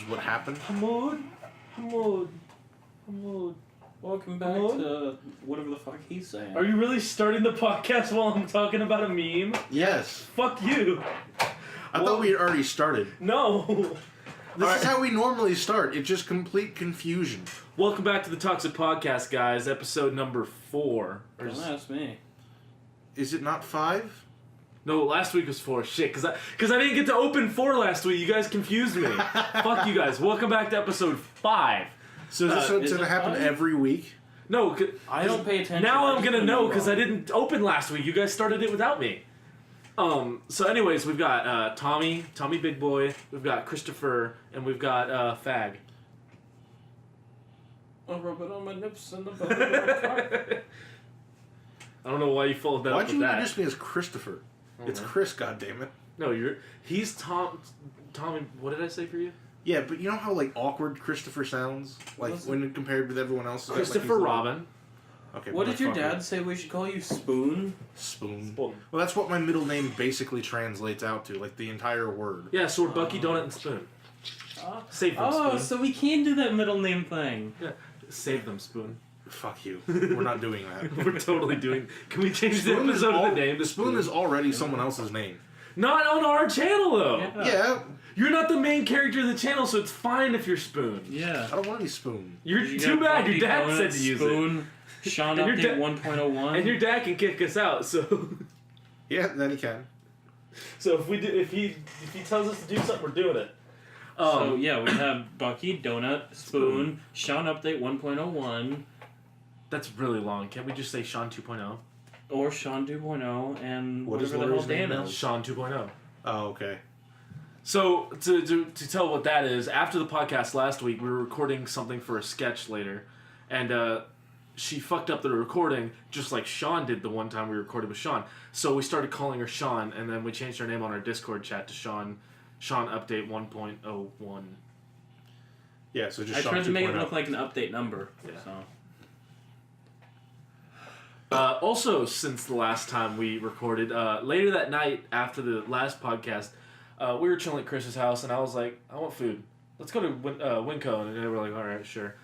what happened. Hamoud. Welcome back to whatever the fuck he's saying. Are you really starting the podcast while I'm talking about a meme? Yes. Fuck you. I thought we had already started. No. This is how we normally start. It's just complete confusion. Welcome back to the Toxic Podcast, guys. Episode number 4. Don't ask me. Is it not 5? No, last week was 4. Shit, because I didn't get to open 4 last week. You guys confused me. Fuck you guys. Welcome back to episode 5. So is this what's going to happen every week? No, I don't pay attention. Now I'm gonna know because I didn't open last week. You guys started it without me. So anyways, we've got Tommy Big Boy, we've got Christopher, and we've got Fag. I'll rub it on my nips and the bottom of my cock. I don't know why you followed that up with that. Why'd you introduce me as Christopher? It's Chris, goddammit. No, he's Tommy, what did I say for you? Yeah, but you know how like awkward Christopher sounds? Like when compared with everyone else? Christopher like, Robin. Okay. What did your dad say we should call you? Spoon? Spoon. Well, that's what my middle name basically translates out to, like the entire word. Yeah, so we're Bucky, Donut, and Spoon. Save them, Spoon. So we can do that middle name thing. Yeah, save them, Spoon. Fuck you. We're not doing that. We're totally doing... Can we change the episode of the name to Spoon is already someone else's name. Not on our channel, though. Yeah. You're not the main character of the channel, so it's fine if you're Spoon. Yeah. I don't want to be Spoon. You're too bad. Your dad said to use Spoon, it. Sean Update 1.01. And your dad can kick us out, so... Yeah, then he can. So if he tells us to do something, we're doing it. So yeah, we have Bucky, Donut, Spoon, Sean Update 1.01. That's really long. Can't we just say Sean 2.0? Or Sean 2.0 and what whatever the hell Dan is. Sean 2.0. Oh, okay. So, to tell what that is, after the podcast last week, we were recording something for a sketch later, and she fucked up the recording, just like Sean did the one time we recorded with Sean. So we started calling her Sean, and then we changed her name on our Discord chat to Sean Update 1.01. Yeah, so just I Sean tried to make it 2.0. look like an update number. Yeah. So. Also, since the last time we recorded, later that night after the last podcast, we were chilling at Chris's house, and I was like, I want food. Let's go to Winco. And they were like, all right, sure.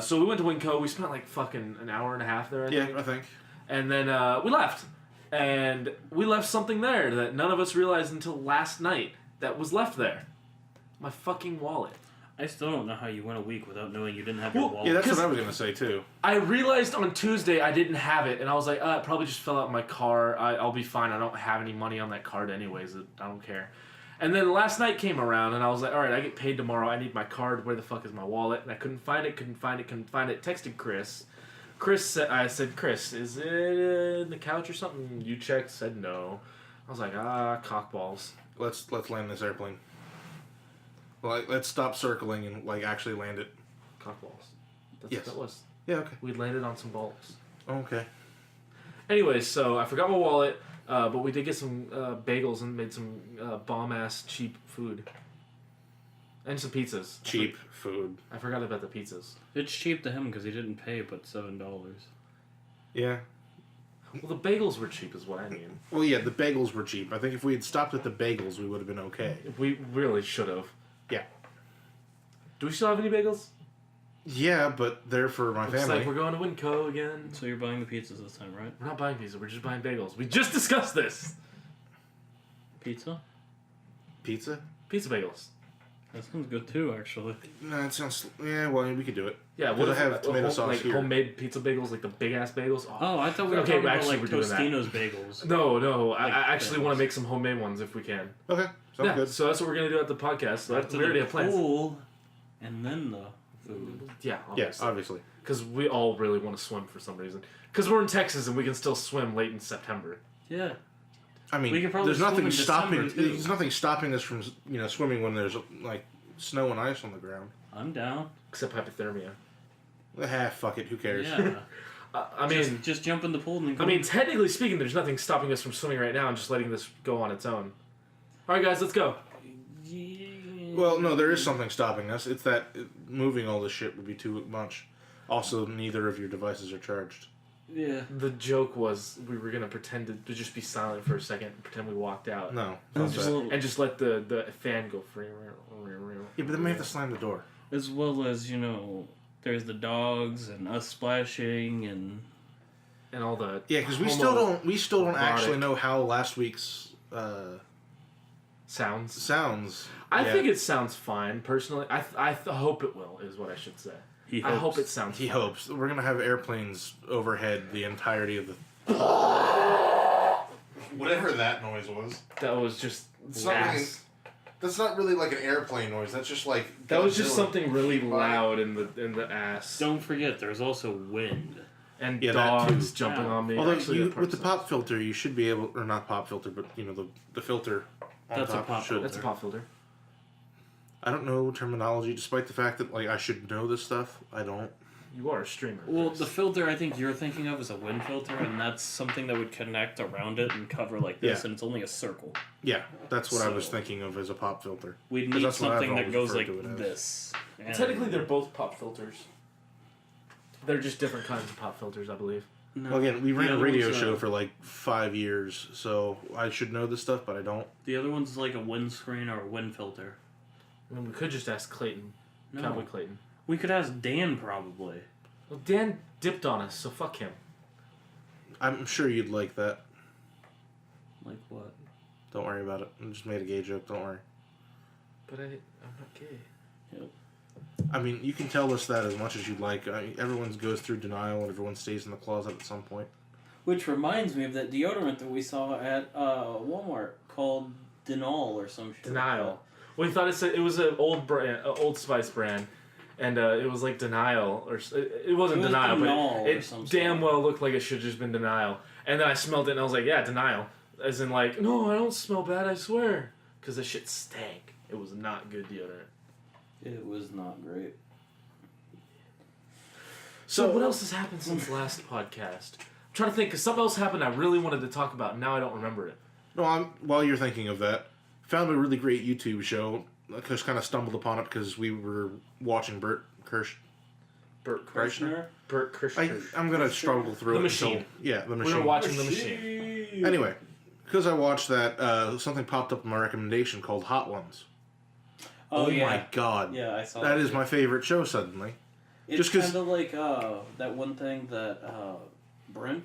So we went to Winco. We spent like fucking an hour and a half there, I think. And then we left. And we left something there that none of us realized until last night that was left there. My fucking wallet. I still don't know how you went a week without knowing you didn't have your wallet. Yeah, that's what I was going to say, too. I realized on Tuesday I didn't have it, and I was like, it probably just fell out in my car. I'll be fine. I don't have any money on that card anyways. I don't care. And then last night came around, and I was like, all right, I get paid tomorrow. I need my card. Where the fuck is my wallet? And I couldn't find it. Texted Chris. I said, Chris, is it in the couch or something? You checked, said no. I was like, cockballs. Let's land this airplane. Let's stop circling and actually land it. Cockballs. That's yes. what that was. Yeah, okay. We landed on some balls. Okay. Anyways, so I forgot my wallet, but we did get some bagels and made some bomb-ass cheap food. And some pizzas. Cheap food. I forgot about the pizzas. It's cheap to him because he didn't pay but $7. Yeah. Well, the bagels were cheap is what I mean. Well, yeah, the bagels were cheap. I think if we had stopped at the bagels, we would have been okay. We really should have. Yeah. Do we still have any bagels? Yeah, but they're for my Looks family. like we're going to Winco again. So you're buying the pizzas this time, right? We're not buying pizza. We're just buying bagels. We just discussed this. Pizza? Pizza? Pizza bagels. That sounds good too, actually. No, it sounds... Yeah, well, we could do it. Yeah, what if I have tomato sauce here? Homemade pizza bagels, like the big-ass bagels. Oh, I thought we were okay, talking about actually, like we're doing that. Tostino's bagels. No. Like I actually bagels. want to make some homemade ones if we can. Okay, sounds good. So that's what we're going to do at the podcast. So Right we already have plans. Pool, and then the food. Yeah, Yes, obviously. Because we all really want to swim for some reason. Because we're in Texas and we can still swim late in September. Yeah. I mean, We could probably there's nothing swim in stopping. December, too. There's nothing stopping us from swimming when there's snow and ice on the ground. I'm down. Except hypothermia. Fuck it. Who cares? Yeah. I mean, just jump in the pool and then go. I mean, technically speaking, there's nothing stopping us from swimming right now and just letting this go on its own. All right, guys, let's go. Well, no, there is something stopping us. It's that moving all this shit would be too much. Also, neither of your devices are charged. Yeah. The joke was we were gonna pretend to just be silent for a second and pretend we walked out. No. And And just let the fan go free. Yeah, but then we have to slam the door. As well as, there's the dogs and us splashing And all the Yeah, because we still don't actually know how last week's sounds. I think it sounds fine personally. I hope it will is what I should say. I hope it sounds. He fine. hopes we're gonna have airplanes overhead the entirety of the. Whatever that noise was. That was just It's not ass. That's not really like an airplane noise. That's just like That was just Godzilla. something really loud in the ass. Don't forget, there's also wind. And Yeah, that dogs too. jumping on me. Although Actually, that with the part's- pop filter, you should be able, or not pop filter, but the filter. On That's a top pop should- That's a pop filter. I don't know terminology, despite the fact that I should know this stuff. I don't. You are a streamer. Well, Chris. the filter I think you're thinking of is a wind filter, and that's something that would connect around it and cover like this, Yeah. and it's only a circle. Yeah, that's what I was So- thinking of as a pop filter. We'd 'Cause need that's what I've something that always goes referred like to it as. this. And Technically, they're both pop filters. They're just different kinds of pop filters, I believe. no, Well, again, we the ran a other radio one's, show for 5 years, so I should know this stuff, but I don't. The other one's like a windscreen or a wind filter. I mean, we could just ask Clayton. No. Cowboy Clayton. We could ask Dan probably. Well, Dan dipped on us, so fuck him. I'm sure you'd like that. Like what? Don't worry about it. I just made a gay joke. Don't worry. But I'm not gay. Yep. I mean, you can tell us that as much as you'd like. I mean, everyone goes through denial and everyone stays in the closet at some point. Which reminds me of that deodorant that we saw at Walmart called Denal or some shit. Denial. Well, he thought it was an old brand, Old Spice brand, and it was like Denial or it wasn't It was Denial, Denal but or it some damn sort. well looked like it should have just been Denial. And then I smelled it and I was like, yeah, Denial, as in like, no, I don't smell bad, I swear, because the shit stank. It was not good deodorant. It was not great. So what else has happened since the last podcast? I'm trying to think, because something else happened I really wanted to talk about, and now I don't remember it. No, while you're thinking of that, found a really great YouTube show. I just kind of stumbled upon it because we were watching Bert Kirsch. Bert Kirshner? Bert Kirshner. I'm going to struggle through The it. Machine. The We Machine. were watching The Machine. Anyway, because I watched that, something popped up in my recommendation called Hot Ones. Oh, yeah. My god. Yeah, I saw That is my favorite show suddenly. It's just 'cause- kind of like that one thing that Brent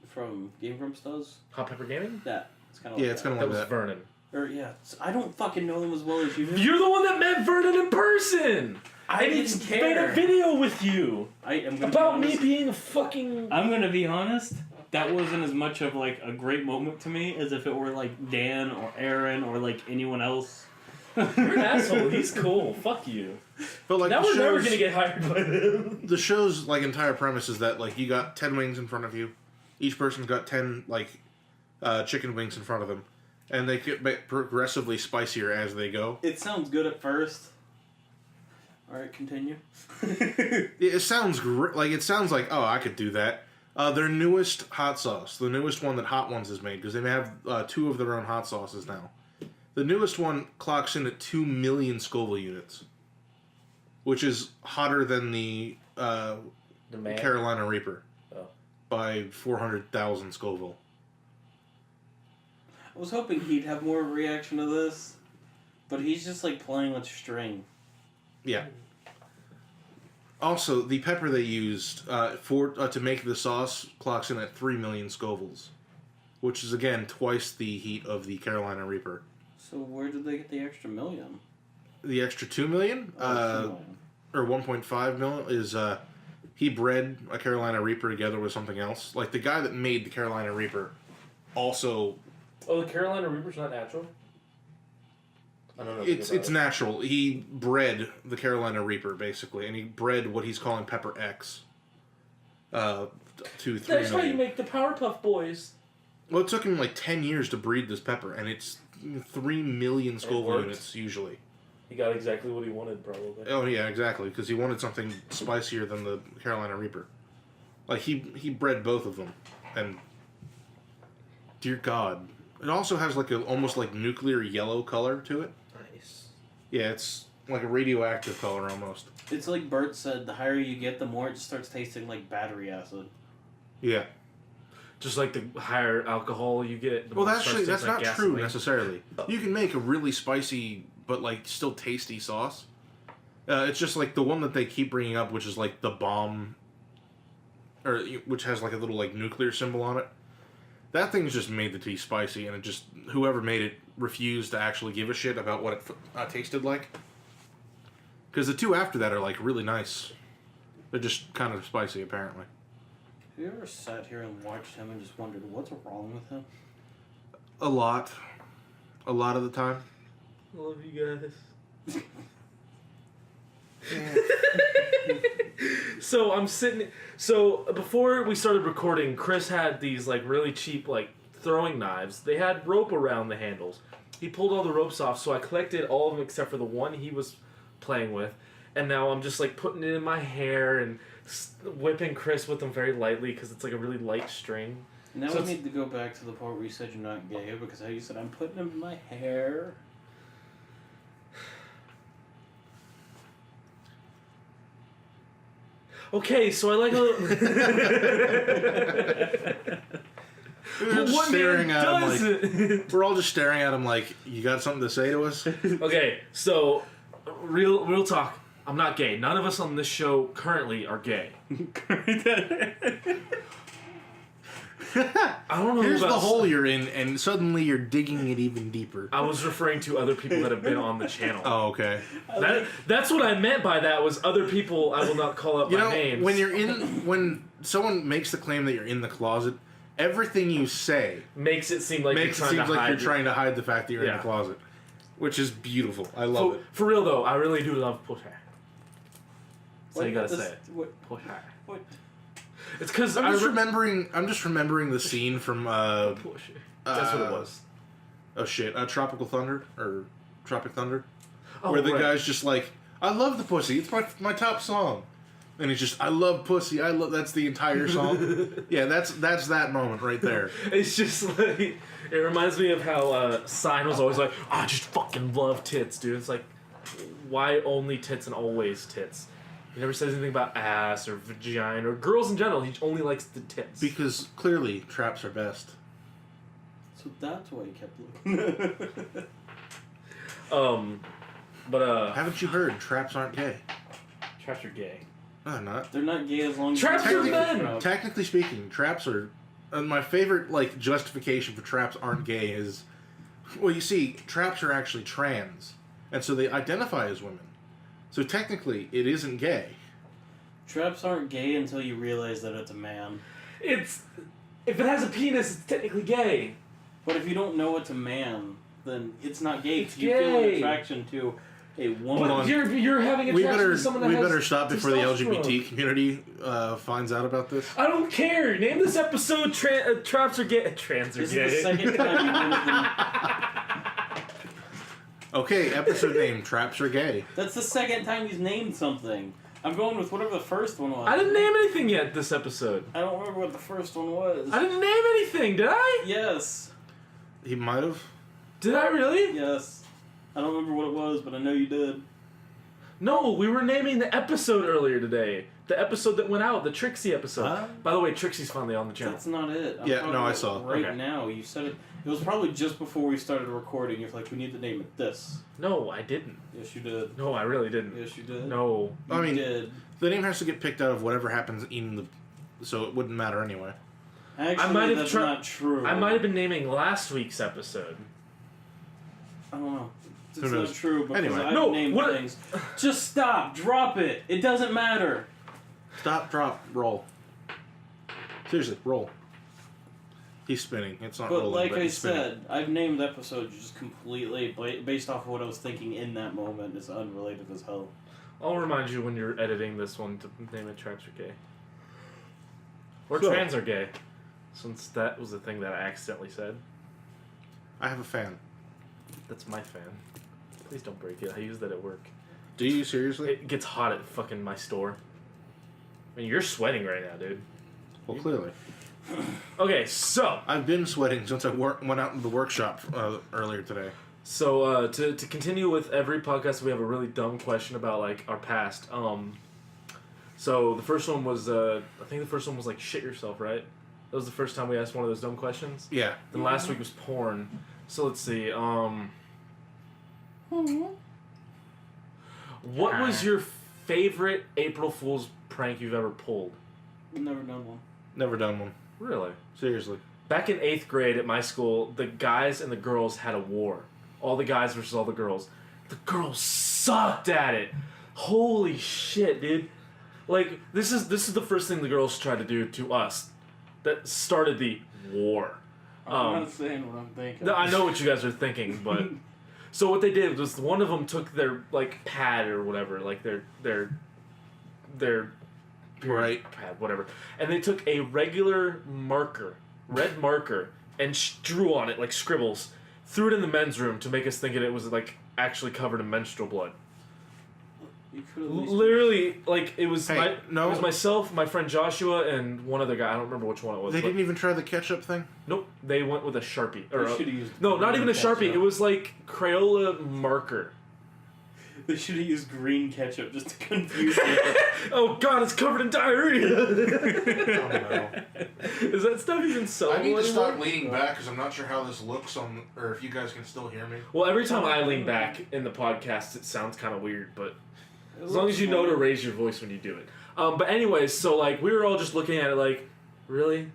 from Game Grumps does. Hot Pepper Gaming? That. It's kind of Yeah, like it's that. kind That of was like that. Vernon. Or, yeah. I don't fucking know them as well as you do. You're the one that met Vernon in person! I didn't Made a care. video with you I am gonna about be me honest. being a fucking... I'm gonna be honest. That wasn't as much of like a great moment to me as if it were like Dan or Aaron or like anyone else. You're an asshole. He's cool. Fuck you. But like Now the we're never show's- gonna get hired by them. The show's entire premise is that you got 10 wings in front of you. Each person's got 10 chicken wings in front of them, and they get progressively spicier as they go. It sounds good at first. All right, continue. It sounds great. It sounds like, oh, I could do that. Their newest hot sauce, the newest one that Hot Ones has made, because they have 2 of their own hot sauces now. The newest one clocks in at 2 million Scoville units, which is hotter than the man. Carolina Reaper Oh. by 400,000 Scoville. I was hoping he'd have more of a reaction to this, but he's just playing with string. Yeah. Also, the pepper they used to make the sauce clocks in at 3 million Scovilles, which is again twice the heat of the Carolina Reaper. So where did they get the extra million? The extra 2 million, 2 million. or 1.5 million, is he bred a Carolina Reaper together with something else. The guy that made the Carolina Reaper also. Oh, the Carolina Reaper's not natural? I don't know. It's natural. He bred the Carolina Reaper basically, and he bred what he's calling Pepper X. To 3 That's how you million. make the Powerpuff Boys. Well, it took him 10 years to breed this pepper, and it's 3 million Scoville worked. units usually. He got exactly what he wanted, probably. Oh yeah, exactly, because he wanted something spicier than the Carolina Reaper. He bred both of them, and dear God, it also has almost nuclear yellow color to it. Nice. Yeah, it's like a radioactive color almost. It's like Bert said, the higher you get, the more it just starts tasting like battery acid. Yeah. Just like the higher alcohol you get. The Well, more it starts that's tasting not like true gasoline. necessarily. You can make a really spicy but like still tasty sauce. It's just like the one that they keep bringing up, which is like the bomb, or which has like a little like nuclear symbol on it. That thing's just made to be spicy, and it just whoever made it refused to actually give a shit about what it tasted like. Because the two after that are like really nice. They're just kind of spicy, apparently. Have you ever sat here and watched him and just wondered what's wrong with him? A lot of the time. I love you guys. So I'm sitting. So before we started recording, Chris had these like really cheap like throwing knives. They had rope around the handles. He pulled all the ropes off, so I collected all of them except for the one he was playing with. And now I'm just like putting it in my hair and whipping Chris with them very lightly because it's like a really light string. Now So we need to go back to the part where you said you're not gay because how you said I'm putting them in my hair. Okay, so I like a little. We're just What staring man at him does like it? we're all just staring at him like, you got something to say to us? Okay, so real talk. I'm not gay. None of us on this show currently are gay. I don't know. Here's about the hole you're in, and suddenly you're digging it even deeper. I was referring to other people that have been on the channel. Oh, okay. That's what I meant by that was other people I will not call up You by know, names. when someone makes the claim that you're in the closet, everything you say makes it seem like makes it you're seem trying to like hide you're it. trying to hide the fact that you're in Yeah. the closet, which is beautiful. I love it. For real though, I really do love push hair. So you gotta This- say it. What? Push hair. What? It's because I'm just remembering the scene from push hair. That's what it was. oh shit, Tropical Thunder or Tropic Thunder, Oh, where the right. guy's just like, I love the pussy. It's my top song. And he's just, I love pussy. That's the entire song. Yeah, that's that moment right there. It's just like it reminds me of how Sign was always like, I just fucking love tits, dude. It's like, why only tits and always tits? He never says anything about ass or vagina or girls in general. He only likes the tits. Because clearly, traps are best. So that's why he kept looking. But Haven't you heard? Traps aren't gay. traps are gay. No, they're not. They're not gay as long as Traps they're are men! trout. Technically speaking, traps are. My favorite like justification for traps aren't gay is, well, you see, traps are actually trans, and so they identify as women. So technically, it isn't gay. Traps aren't gay until you realize that it's a man. If it has a penis, it's technically gay. But if you don't know it's a man, then it's not gay. It's You feel an gay. attraction to a woman. But you're having attraction to someone that we has better stop before the testosterone. LGBT community finds out about this. I don't care. Name this episode traps are gay. Trans are This gay. is the second time you've been Okay, episode name: Traps are gay. That's the second time he's named something. I'm going with whatever the first one was. I didn't name anything yet this episode. I don't remember what the first one was. I didn't name anything, did I? Yes. He might have. Did I really? Yes. I don't remember what it was, but I know you did. No, we were naming the episode earlier today. The episode that went out, the Trixie episode. Huh? By the way, Trixie's finally on the channel. That's not it. I'm Yeah, talking no, I about saw. Right Okay. now, you said it. It was probably just before we started recording. You're like, we need to name it this. No, I didn't. Yes, you did. No, I really didn't. Yes, you did. No. You I mean, did. the name has to get picked out of whatever happens in the, so it wouldn't matter anyway. Actually, might have that's tri- not true. I might have been naming last week's episode. I don't know. It's Who knows? not true because Anyway. I've No, named what- things. Just stop. Drop it. It doesn't matter. Stop, drop, roll. Seriously, roll. He's spinning. It's not But rolling. like but I he's spinning. said, I've named episodes just completely based off of what I was thinking in that moment. It's unrelated as hell. I'll remind you when you're editing this one to name it Traps are gay. Or So- trans are gay. Since that was the thing that I accidentally said. I have a fan. That's my fan. Please don't break it. I use that at work. Do you seriously? It gets hot at fucking my store. I mean, you're sweating right now, dude. Well, clearly. Okay, so I've been sweating since I went out into the workshop earlier today. to continue with every podcast, we have a really dumb question about like our past. So the first one was, I think the first one was like shit yourself, right? That was the first time we asked one of those dumb questions. Yeah. Then last week was porn. So let's see. What was your favorite April Fool's prank you've ever pulled? Never done one. Never done one. Really? Seriously. Back in 8th grade at my school, the guys and the girls had a war. All the guys versus all the girls. The girls sucked at it. Holy shit, dude. Like, this is the first thing the girls tried to do to us. That started the war. I'm not saying what I'm thinking. No, I know what you guys are thinking, but... So what they did was one of them took their, like, pad or whatever, like, their Right. pad, whatever, and they took a regular marker, red marker, and drew on it, like, scribbles, threw it in the men's room to make us think it was, like, actually covered in menstrual blood. You could at least Literally, like, it was Hey, it was myself, my friend Joshua, and one other guy. I don't remember which one it was. They didn't even try the ketchup thing? Nope, they went with a Sharpie. Or They should've used no, not even a ketchup. Sharpie. It was like Crayola marker. They should have used green ketchup just to confuse me. Oh God, it's covered in diarrhea. Oh, no. Is that stuff even so? I need to stop leaning back because I'm not sure how this looks on, or if you guys can still hear me. Well, every time I lean back in the podcast, it sounds kind of weird, but as long as you know to raise your voice when you do it. But anyways, so like we were all just looking at it like, really?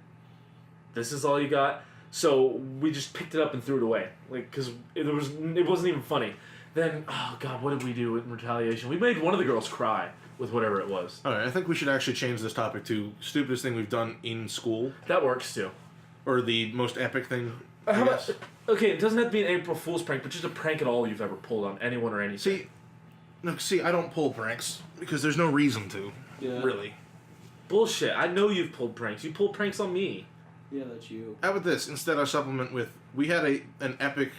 This is all you got? So we just picked it up and threw it away, like because it wasn't even funny. Then, oh God, what did we do in retaliation? We made one of the girls cry with whatever it was. Alright, I think we should actually change this topic to stupidest thing we've done in school. That works too. Or the most epic thing, I How guess. about, okay, it doesn't have to be an April Fool's prank, but just a prank at all you've ever pulled on anyone or anything. See, I don't pull pranks because there's no reason to, Yeah. really. Bullshit. I know you've pulled pranks. You pulled pranks on me. Yeah, that's you. How about this? Instead, I supplement with we had an epic,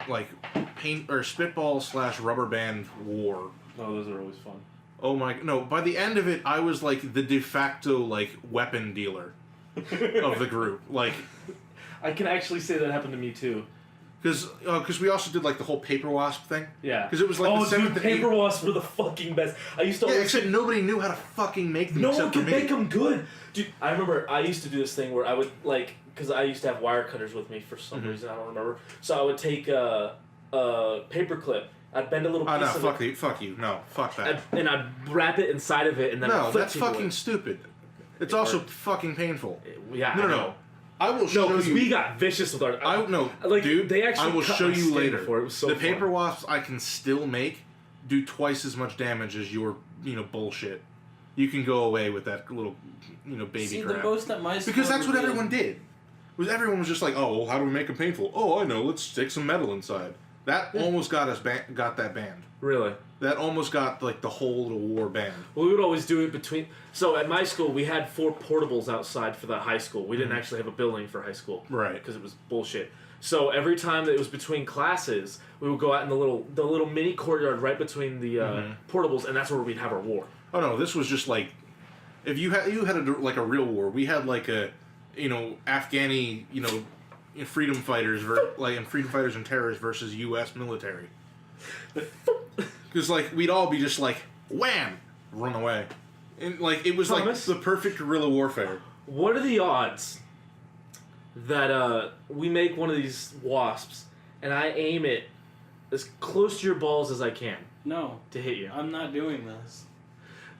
like, paint or spitball / rubber band war. Oh, those are always fun. Oh my! No, by the end of it, I was like the de facto like weapon dealer of the group. Like, I can actually say that happened to me too. because we also did like the whole paper wasp thing. Yeah. Because it was like oh, the 7th dude, and paper 8th. wasps were the fucking best. I used to Yeah, always except nobody knew how to fucking make them. no except one for could me. make them good. Dude, I remember I used to do this thing where I would like because I used to have wire cutters with me for some reason I don't remember. So I would take a paper clip. I'd bend a little piece Oh no! of Fuck you! No, fuck that. and I'd wrap it inside of it and then I'd No, flip that's people fucking in. stupid. It's It also worked. fucking painful. Yeah, No, I no, know. no. I will No, show because you. we got vicious with our. I no, like, dude. they actually I will cut show my you skin later. before. It was so the fun. paper wasps I can still make do twice as much damage as your bullshit. You can go away with that little baby See, crap. the most that my Because that's what school everyone did. Everyone was just like, oh, well, how do we make them painful? Oh, I know. Let's stick some metal inside. That almost got us got that banned. Really. That almost got like the whole war banned. Well, we would always do it between. So at my school, we had 4 portables outside for the high school. We didn't actually have a building for high school, Right. Because it was bullshit. So every time that it was between classes, we would go out in the little mini courtyard right between the portables, and that's where we'd have our war. Oh no, this was just like, if you had like a real war. We had like a, Afghani, freedom fighters and freedom fighters and terrorists versus U.S. military. Because like we'd all be just like wham, run away, and like it was Thomas? like the perfect guerrilla warfare. What are the odds that we make one of these wasps and I aim it as close to your balls as I can No, to hit you? I'm not doing this.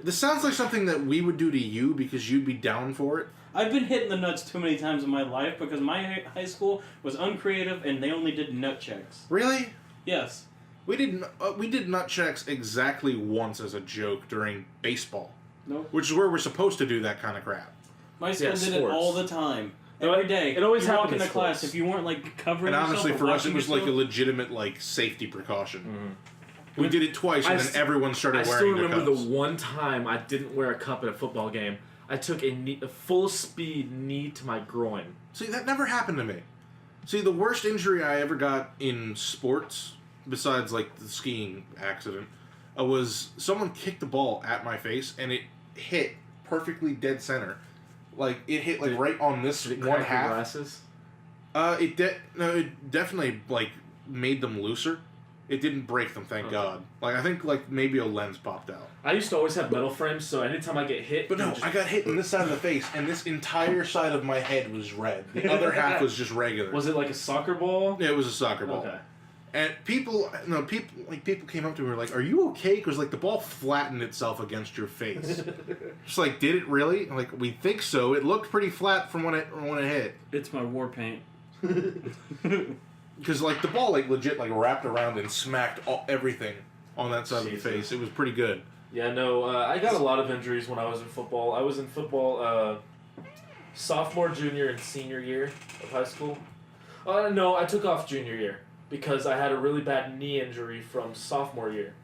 This sounds like something that we would do to you because you'd be down for it. I've been hit in the nuts too many times in my life because my high school was uncreative and they only did nut checks. Really? Yes. We did nut checks exactly once as a joke during baseball, Nope. which is where we're supposed to do that kind of crap. My school Yeah, did it sports. all the time. No, Every day. it always you walk happened in into class sports. if you weren't like covering And yourself honestly, or for us, it watching was like a yourself. legitimate like safety precaution. We did it twice, and I then st- everyone started I still wearing their remember cups. the one time I didn't wear a cup at a football game. I took a full speed knee to my groin. See, that never happened to me. See, the worst injury I ever got in sports, besides like the skiing accident, was someone kicked the ball at my face and it hit perfectly dead center. Like it hit like right on this Did it one crack your half. glasses? It definitely like made them looser. It didn't break them, thank God. Like, I think, like, maybe a lens popped out. I used to always have metal frames, so anytime I get hit... But no, I got hit in this side of the face, and this entire side of my head was red. The other half was just regular. Was it like a soccer ball? Yeah, it was a soccer ball. Okay. And people came up to me and were like, "Are you okay?" Because like the ball flattened itself against your face. Just like, did it really? I'm like, we think so. It looked pretty flat from when it hit. It's my war paint. Because like the ball like legit like wrapped around and smacked everything on that side of the face. It was pretty good. Yeah, no, I got a lot of injuries when I was in football. I was in football sophomore, junior, and senior year of high school. No, I took off junior year because I had a really bad knee injury from sophomore year.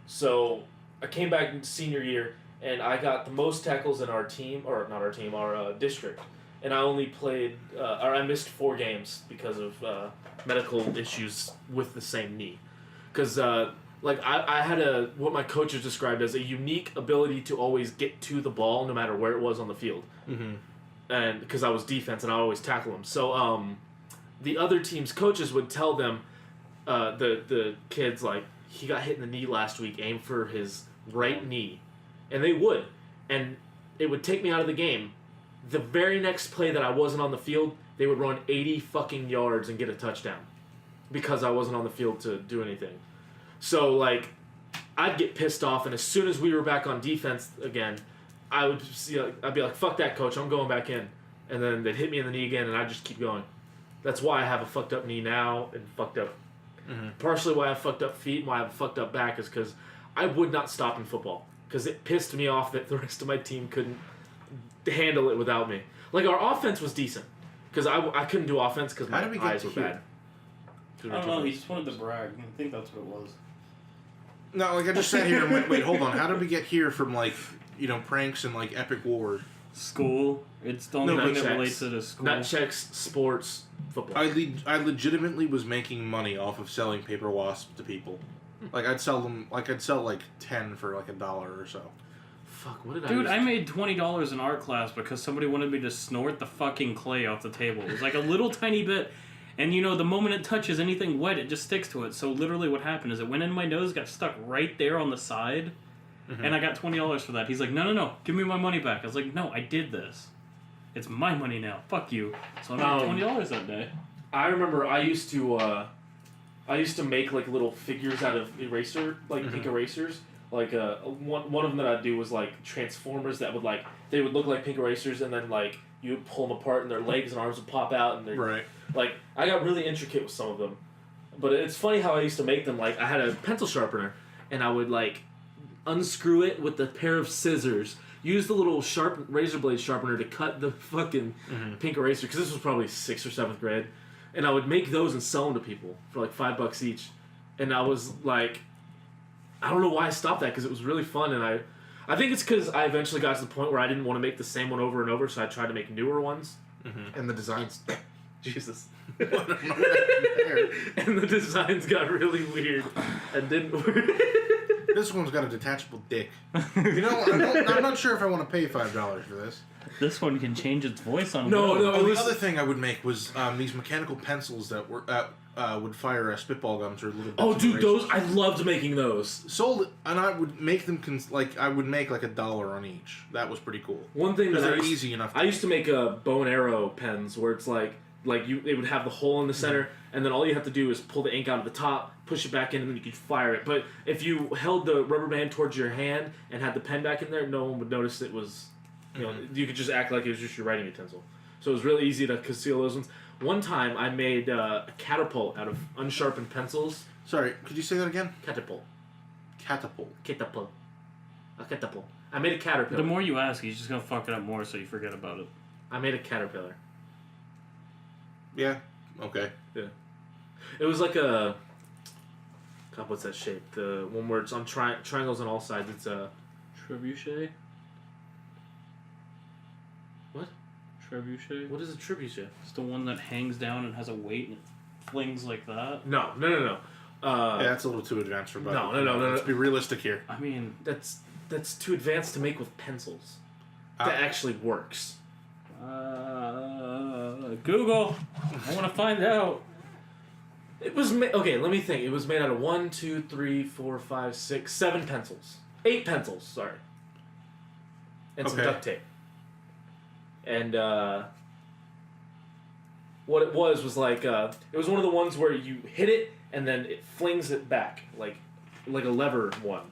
So I came back in senior year, and I got the most tackles in our team, or not our team, our district. And I only played, or I missed 4 games because of medical issues with the same knee. Because, like, I had what my coaches described as a unique ability to always get to the ball no matter where it was on the field. Mm-hmm. And because I was defense and I always tackle them. So, the other team's coaches would tell them, the kids, like, he got hit in the knee last week, aim for his right knee. And they would. And it would take me out of the game. The very next play that I wasn't on the field, they would run 80 fucking yards and get a touchdown. Because I wasn't on the field to do anything. So, like, I'd get pissed off, and as soon as we were back on defense again, I'd be like, fuck that, coach, I'm going back in. And then they'd hit me in the knee again, and I'd just keep going. That's why I have a fucked up knee now, and fucked up... Mm-hmm. Partially why I have fucked up feet and why I have a fucked up back is because I would not stop in football. Because it pissed me off that the rest of my team couldn't handle it without me. Like, our offense was decent. Because I couldn't do offense because my eyes were bad. I don't know, he just wanted to brag. I think that's what it was. No, like, I just sat here and wait, hold on. How did we get here from, like, you know, pranks and, like, epic war? School. It's the only thing that relates to the school. Nut checks, sports, football. I legitimately was making money off of selling paper wasps to people. Like, I'd sell 10 for, like, $1 or so. Fuck, what did Dude, I made $20 in art class because somebody wanted me to snort the fucking clay off the table. It was like a little tiny bit. And, you know, the moment it touches anything wet, it just sticks to it. So literally what happened is it went in my nose, got stuck right there on the side, and I got $20 for that. He's like, no, give me my money back. I was like, no, I did this. It's my money now. Fuck you. So I made $20 that day. I remember I used to make, like, little figures out of eraser, like, pink erasers. Like, one of them that I'd do was, like, Transformers that would, like, they would look like pink erasers, and then, like, you would pull them apart, and their legs and arms would pop out, and they're... Right. Like, I got really intricate with some of them. But it's funny how I used to make them. Like, I had a pencil sharpener, and I would, like, unscrew it with a pair of scissors, use the little razor blade sharpener to cut the fucking pink eraser, because this was probably 6th or 7th grade, and I would make those and sell them to people for, like, $5 each. And I was, like... I don't know why I stopped that, because it was really fun, and I think it's because I eventually got to the point where I didn't want to make the same one over and over, so I tried to make newer ones. And the designs... Jesus. And the designs got really weird and didn't work. This one's got a detachable dick. You know, I'm not sure if I want to pay $5 for this. This one can change its voice on. The other thing I would make was these mechanical pencils that were would fire spitball guns or little. Oh, dude, those I loved making those. Sold, and I would make them I would make like $1 on each. That was pretty cool. One thing that they're easy enough. I used to make bow and arrow pens where it's like they would have the hole in the center, and then all you have to do is pull the ink out of the top, push it back in, and then you could fire it. But if you held the rubber band towards your hand and had the pen back in there, no one would notice it was, you know, you could just act like it was just your writing utensil. So it was really easy to conceal those ones. One time I made a catapult out of unsharpened pencils. Sorry, could you say that again? Catapult. Catapult. Catapult. A catapult. I made a caterpillar. The more you ask, he's just gonna fuck it up more, so you forget about it. I made a caterpillar. Yeah. Okay. Yeah. It was like a... God, what's that shape? The one where it's on triangles on all sides. It's a... Trebuchet? What? Trebuchet? What is a trebuchet? It's the one that hangs down and has a weight and it flings like that. No. Yeah, that's a little too advanced for No. Let's be realistic here. I mean... That's too advanced to make with pencils. That actually works. Google. I want to find out. It was okay. Let me think. It was made out of 1, 2, 3, 4, 5, 6, 7 pencils. 8 pencils. Sorry. And some duct tape. And what it was like it was one of the ones where you hit it and then it flings it back like a lever one.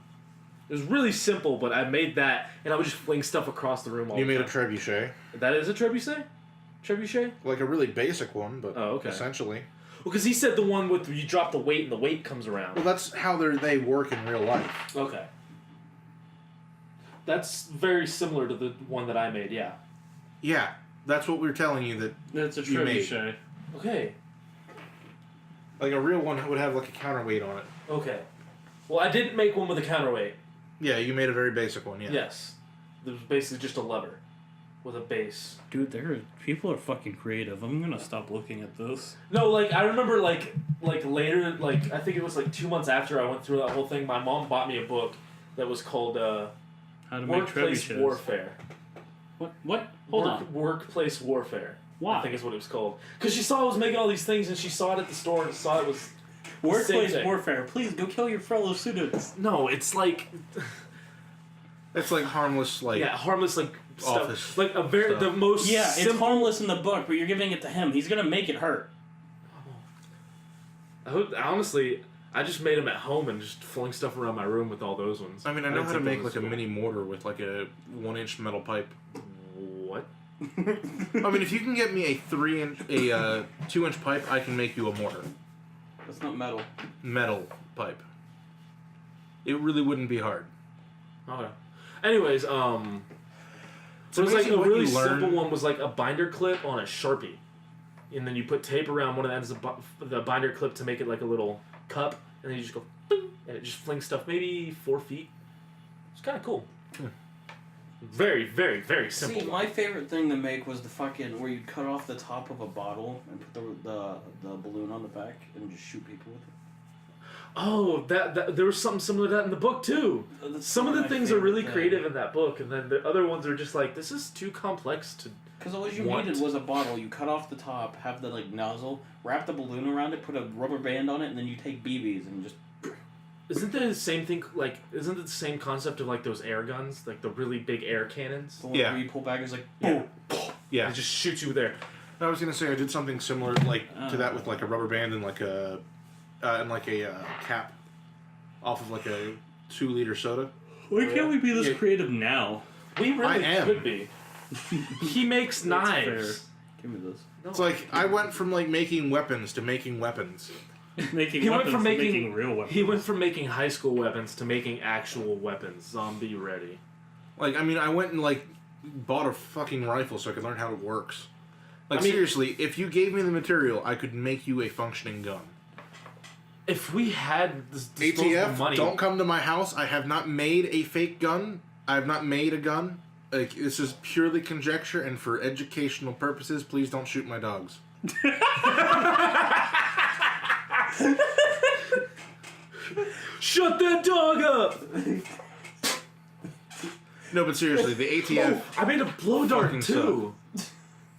It was really simple, but I made that and I would just fling stuff across the room all the time. You made a trebuchet. That is a trebuchet? Trebuchet? Like a really basic one, but essentially. Well, because he said the one with you drop the weight and the weight comes around. Well, that's how they work in real life. Okay. That's very similar to the one that I made, yeah. Yeah, that's what we were telling you that That's a you made. trebuchet. Okay. Like a real one would have like a counterweight on it. Okay. Well, I didn't make one with a counterweight. Yeah, you made a very basic one, yeah. Yes. It was basically just a lever with a base. Dude, people are fucking creative. I'm gonna stop looking at this. No, like, I remember, like later, like, I think it was, like, 2 months after I went through that whole thing, my mom bought me a book that was called, How to make Workplace trebuchets. Warfare. What? Hold on. Workplace Warfare. Why? I think is what it was called. Because she saw I was making all these things, and she saw it at the store, and saw it was Workplace thing. warfare. Please go kill your fellow students. No, it's like... It's like harmless, like... Yeah, harmless, like, office stuff. Like, the most Yeah, it's simple... harmless in the book, but you're giving it to him. He's gonna make it hurt. Honestly, I just made them at home and just flung stuff around my room with all those ones. I mean, I know didn't how to take make those like to a school. mini mortar with like a 1-inch metal pipe. What? I mean, if you can get me a 2-inch pipe, I can make you a mortar. That's not metal. Metal pipe. It really wouldn't be hard. Okay. Anyways, It's so it was like amazing a what really you learn. simple one was like a binder clip on a Sharpie. And then you put tape around one of the ends of the binder clip to make it like a little cup. And then you just go, boom, and it just flings stuff maybe 4 feet. It's kind of cool. Very, very, very simple. See, my favorite thing to make was the fucking where you cut off the top of a bottle and put the balloon on the back and just shoot people with it. Oh, that there was something similar to that in the book too. That's Some of the my things are favorite really thing. creative in that book, and then the other ones are just like, this is too complex to... Because all you What? needed was a bottle. You cut off the top, have the like nozzle, wrap the balloon around it, put a rubber band on it, and then you take BBs and just... Isn't that the same thing, like, isn't it the same concept of, like, those air guns? Like, the really big air cannons? The one Yeah. where you pull back is like... Yeah. Yeah. It just shoots you there. I was gonna say I did something similar, like to that with like a rubber band and like a cap off of like a 2-liter soda. Why can't we be this Yeah. creative now? We really I am. could be. He makes That's knives. fair. Give me this. No. It's like I went from like making weapons to making weapons. Making He went weapons from to making- making real weapons. He went from making high school weapons to making actual weapons. Zombie ready. Like I mean, I went and like bought a fucking rifle so I could learn how it works. Like I mean- seriously, if you gave me the material, I could make you a functioning gun. If we had this disposable ATF, money... don't come to my house. I have not made a fake gun. I have not made a gun. Like this is purely conjecture, and for educational purposes, please don't shoot my dogs. Shut that dog up! No, but seriously, the ATF. I made a blow dart Fucking too.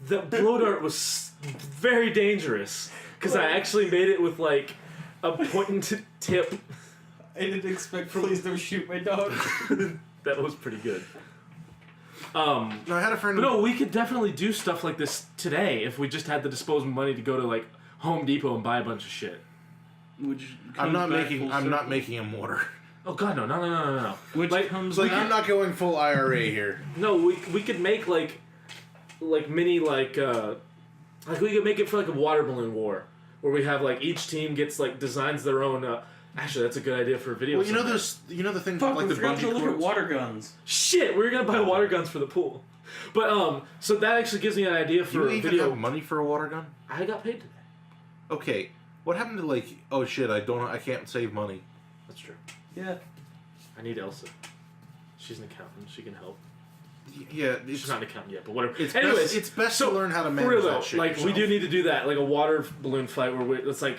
The blow dart was very dangerous because I actually made it with like a point and tip. I didn't expect please don't shoot my dog. That was pretty good. No, I had a friend. But no, we could definitely do stuff like this today if we just had the disposable money to go to like Home Depot and buy a bunch of shit. Which I'm not comes back making. full I'm not circle. making a mortar. Oh god, no. Which Like- comes Like back. I'm not going full IRA here. No, we could make like mini like we could make it for like a water balloon war where we have like each team gets like designs their own. Actually, that's a good idea for a video. Well, you know someday. those. You know the thing Fuck, like we the forgot to bungee look at cords. water guns. Shit, we were gonna buy water guns for the pool, but so that actually gives me an idea Do for you a even video. have money for a water gun? I got paid today. Okay, what happened to like? Oh shit! I can't save money. That's true. Yeah. I need Elsa. She's an accountant. She can help. Yeah, She's it's not an accountant yet, but whatever. It's Anyways, best, it's best so to learn how to for manage real that though, shit. like we yourself. do need to do that, like a water balloon fight where it's like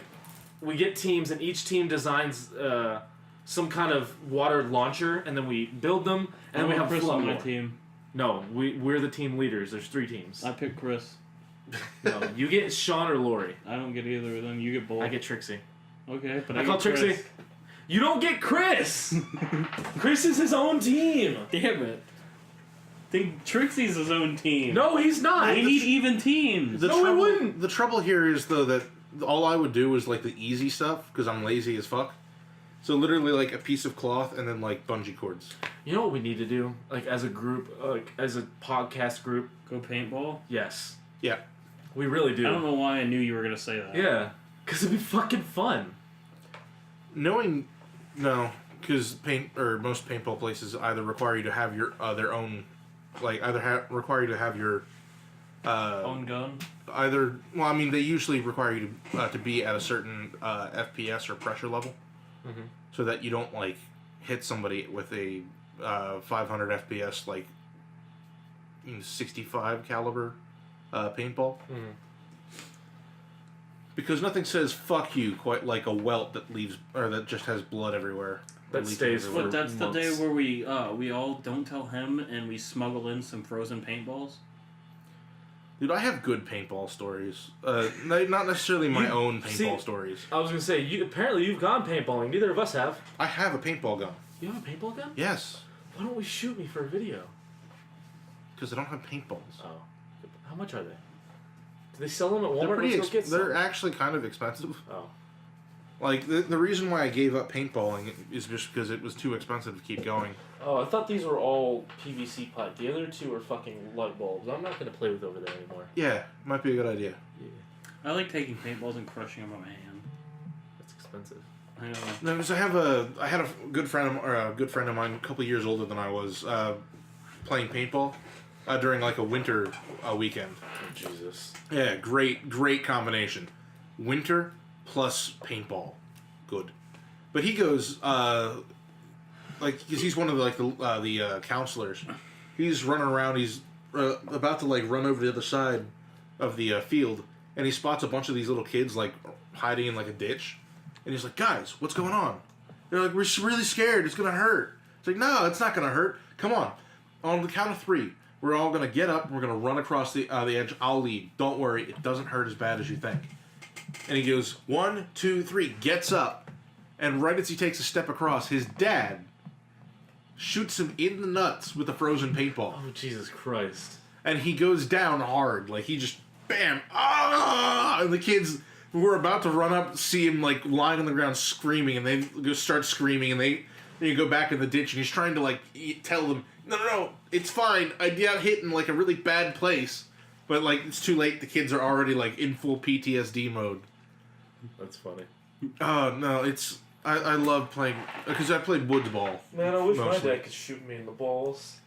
we get teams and each team designs some kind of water launcher and then we build them and then we have Chris flood on my war. team. No, we're the team leaders. There's 3 teams. I picked Chris. No, you get Sean or Lori. I don't get either of them. You get both. I get Trixie. Okay, but I I call get Trixie. Chris. You don't get Chris! Chris is his own team. Damn it. Think Trixie's his own team. No, he's not. We need even teams. No, we wouldn't. The trouble here is, though, that all I would do is, like, the easy stuff, because I'm lazy as fuck. So literally, like, a piece of cloth and then, like, bungee cords. You know what we need to do? Like, as a group, like, as a podcast group? Go paintball? Yes. Yeah. We really do. I don't know why I knew you were going to say that. Yeah. Because it'd be fucking fun. Knowing... No, because most paintball places either require you to have your their own... Like, require you to have your... Own gun? Either... Well, I mean, they usually require you to be at a certain FPS or pressure level. Mm-hmm. So that you don't, like, hit somebody with a 500 FPS, like, 65 caliber paintball. Mm-hmm. Because nothing says "fuck you" quite like a welt that leaves or that just has blood everywhere. That stays everywhere. But that's months. the day where we all don't tell him and we smuggle in some frozen paintballs? Dude, I have good paintball stories. Not necessarily my own paintball see- stories. I was going to say, apparently you've gone paintballing. Neither of us have. I have a paintball gun. You have a paintball gun? Yes. Why don't we shoot me for a video? Because I don't have paintballs. Oh. How much are they? Do they sell them at They're Walmart? pretty. Let's go get They're some. actually kind of expensive. Oh. Like the reason why I gave up paintballing is just because it was too expensive to keep going. Oh, I thought these were all PVC pipe. The other two are fucking light bulbs. I'm not going to play with over there anymore. Yeah, might be a good idea. Yeah. I like taking paintballs and crushing them on my hand. That's expensive. I know. No, because I had a good friend of mine, a couple years older than I was, playing paintball during like a winter weekend. Oh, Jesus. Yeah, great combination. Winter plus paintball, good. But he goes like because he's one of the counselors. He's running around. He's about to like run over to the other side of the field, and he spots a bunch of these little kids like hiding in like a ditch. And he's like, guys, what's going on? They're like, we're really scared. It's going to hurt. It's like, no, it's not going to hurt. Come on. On the count of 3, we're all going to get up. We're going to run across the edge. I'll lead. Don't worry. It doesn't hurt as bad as you think. And he goes, 1, 2, 3, gets up. And right as he takes a step across, his dad shoots him in the nuts with a frozen paintball. Oh, Jesus Christ. And he goes down hard. Like, he just, bam, ah! And the kids who were about to run up see him, like, lying on the ground screaming, and they go start screaming, and they go back in the ditch, and he's trying to, like, tell them, no, it's fine. I got hit in, like, a really bad place. But, like, it's too late. The kids are already, like, in full PTSD mode. That's funny. Oh, no, it's... I love playing... Because I played woods ball. Man, I wish mostly. my dad could shoot me in the balls.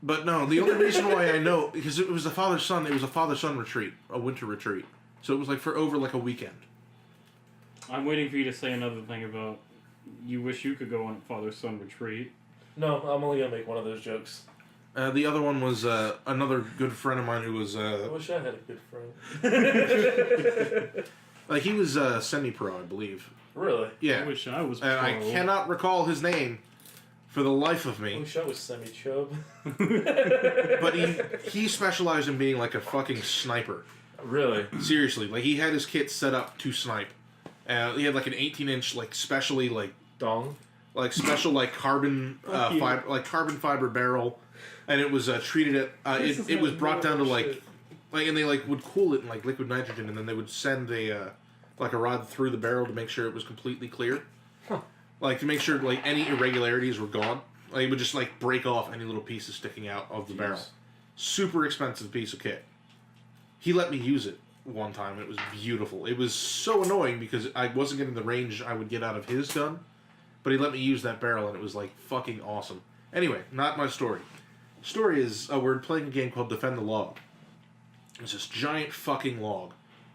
But no, the only reason why I know... Because it was a father-son... It was a father-son retreat. A winter retreat. So it was, like, for over, like, a weekend. I'm waiting for you to say another thing about you wish you could go on a father-son retreat. No, I'm only going to make one of those jokes. The other one was another good friend of mine who was... I wish I had a good friend. like, he was semi-pro, I believe. Really? Yeah. I wish I was And I pro. cannot recall his name for the life of I me. wish I was semi-chub. But he specialized in being, like, a fucking sniper. Really? Seriously. Like, he had his kit set up to snipe. He had, like, an 18-inch, like, specially, like... Dong? Like, special, like, carbon fiber barrel. And it was treated at... it was brought down to, like... and they, like, would cool it in, like, liquid nitrogen, and then they would send a rod through the barrel to make sure it was completely clear. Huh. Like, to make sure, like, any irregularities were gone. Like, it would just, like, break off any little pieces sticking out of the barrel. Super expensive piece of kit. He let me use it one time, and it was beautiful. It was so annoying because I wasn't getting the range I would get out of his gun, but he let me use that barrel, and it was, like, fucking awesome. Anyway, not my story. Story is, we're playing a game called Defend the Log. It's this giant fucking log.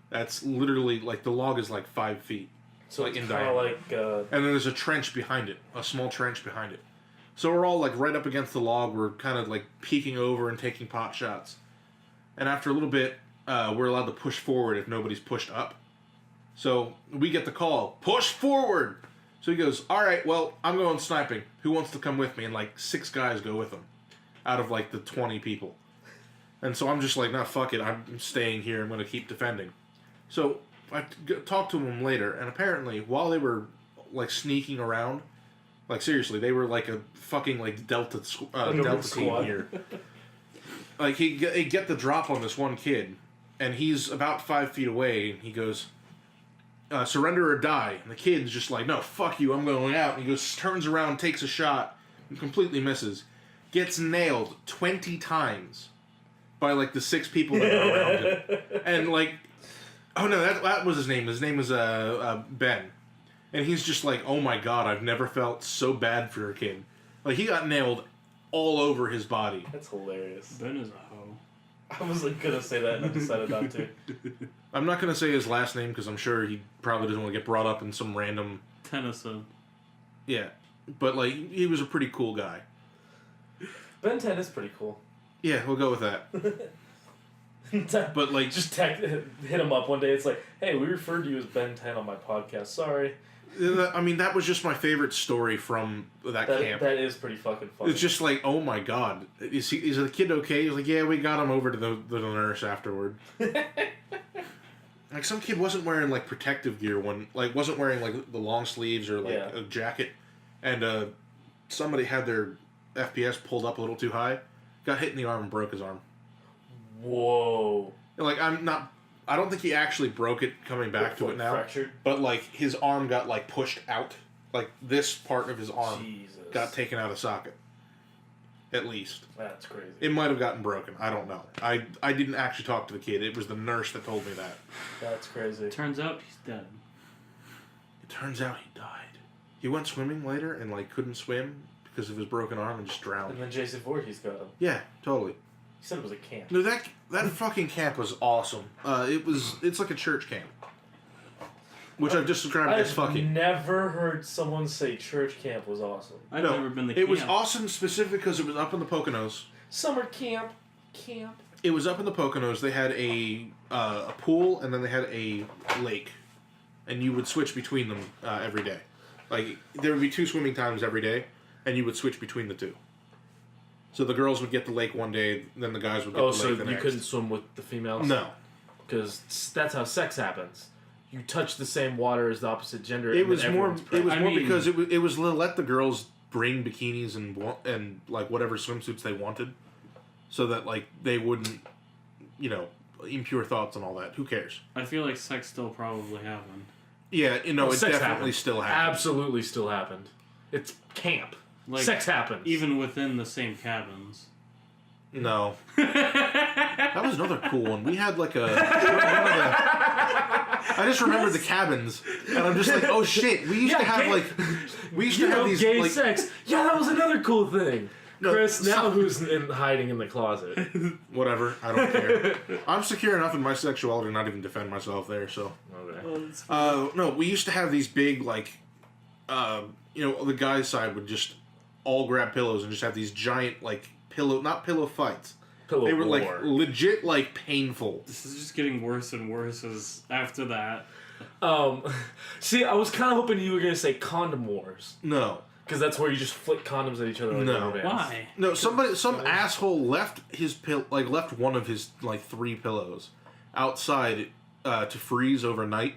That's literally, like, the log is like 5 feet. So like, it's in kind of diameter. like... And then there's a trench behind it. A small trench behind it. So we're all, like, right up against the log. We're kind of, like, peeking over and taking pot shots. And after a little bit, we're allowed to push forward if nobody's pushed up. So we get the call, push forward! So he goes, alright, well, I'm going sniping. Who wants to come with me? And, like, 6 guys go with him. Out of, like, the 20 people. And so I'm just like, nah, fuck it. I'm staying here. I'm going to keep defending. So I talked to them later, and apparently while they were like sneaking around, like seriously, they were like a fucking like Delta team here. Like he get the drop on this one kid, and he's about 5 feet away, and he goes, surrender or die. And the kid's just like, no, fuck you, I'm going out. And he goes, turns around, takes a shot, and completely misses. Gets nailed 20 times by like the 6 people that are around him. And like, oh no, that was his name. His name was Ben. And he's just like, oh my god, I've never felt so bad for a kid. Like, he got nailed all over his body. That's hilarious. Ben is a hoe. I was like gonna say that and I decided not to. I'm not gonna say his last name because I'm sure he probably doesn't want to get brought up in some random... Tennyson. Yeah. But like, he was a pretty cool guy. Ben 10 is pretty cool. Yeah, we'll go with that. But like... Just hit him up one day. It's like, hey, we referred to you as Ben 10 on my podcast. Sorry. I mean, that was just my favorite story from that camp. That is pretty fucking funny. It's just like, oh my god. Is the kid okay? He's like, yeah, we got him over to the nurse afterward. Like, some kid wasn't wearing, like, protective gear wasn't wearing, like, the long sleeves or, like, a jacket. And, somebody had their FPS pulled up a little too high, got hit in the arm and broke his arm. Whoa. Like, I don't think he actually broke it coming back to it now. Fractured? But, like, his arm got, like, pushed out. Like, this part of his arm got taken out of socket. At least. That's crazy. It might have gotten broken. I don't know. I didn't actually talk to the kid. It was the nurse that told me that. That's crazy. Turns out he's dead. It turns out he died. He went swimming later and, like, couldn't swim because of his broken arm and just drowned. And then Jason Voorhees got him. Yeah, totally. He said it was a camp. No, that fucking camp was awesome. It's like a church camp. Which I've just described as fucking. I've never heard someone say church camp was awesome. I've never been to camp. It was awesome specifically because it was up in the Poconos. Summer camp. It was up in the Poconos. They had a pool and then they had a lake. And you would switch between them every day. Like, there would be 2 swimming times every day, and you would switch between the 2. So the girls would get the lake one day, then the guys would get the lake the next. Oh, so you couldn't swim with the females? No. Because that's how sex happens. You touch the same water as the opposite gender. It was more. pregnant. Because it was to let the girls bring bikinis and like whatever swimsuits they wanted, so that like they wouldn't, impure thoughts and all that. Who cares? I feel like sex still probably happened. Yeah, it definitely still happened. Absolutely still happened. It's camp. Like, sex happens. Even within the same cabins. No. That was another cool one. We had like I just remembered the cabins, and I'm just like, oh shit, we used to have these gay like, sex. Yeah, that was another cool thing. No, Chris, now who's hiding in the closet? Whatever, I don't care. I'm secure enough in my sexuality to not even defend myself there, so. Okay. No, we used to have these big, like, the guy's side would just all grab pillows and just have these giant, like, not pillow fights. Pillow They were, war. like, legit, like, painful. This is just getting worse and worse as after that. See, I was kind of hoping you were going to say condom wars. No. Because that's where you just flick condoms at each other like No. rubber bands. Why? No, some asshole left left one of his, like, 3 pillows outside to freeze overnight.